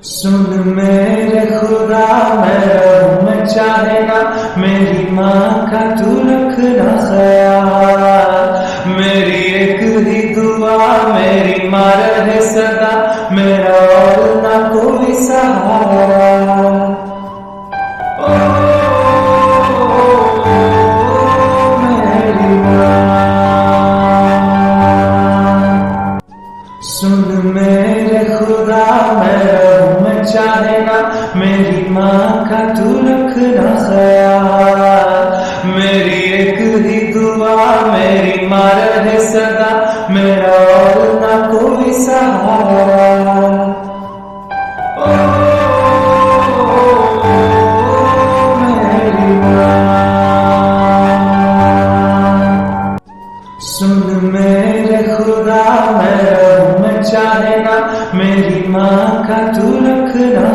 सुन मेरे खुदा मैं रहूं मैं चाहे ना, मेरी माँ का तू रखना ख्याल। मेरी एक ही दुआ मेरी माँ रहे सदा, मेरा और ना कोई सहारा। ओ मेरी माँ, सुन मेरे खुदा मैं रहूं मैं चाहे ना, मेरी माँ का तू रखना ख्याल। मेरी एक ही दुआ मेरी माँ रहे सदा, मेरा और ना कोई सहारा। ओ मेरी माँ, सुन मेरे खुदा मैं रहूं मैं चाहे ना, मेरी माँ का तू रखना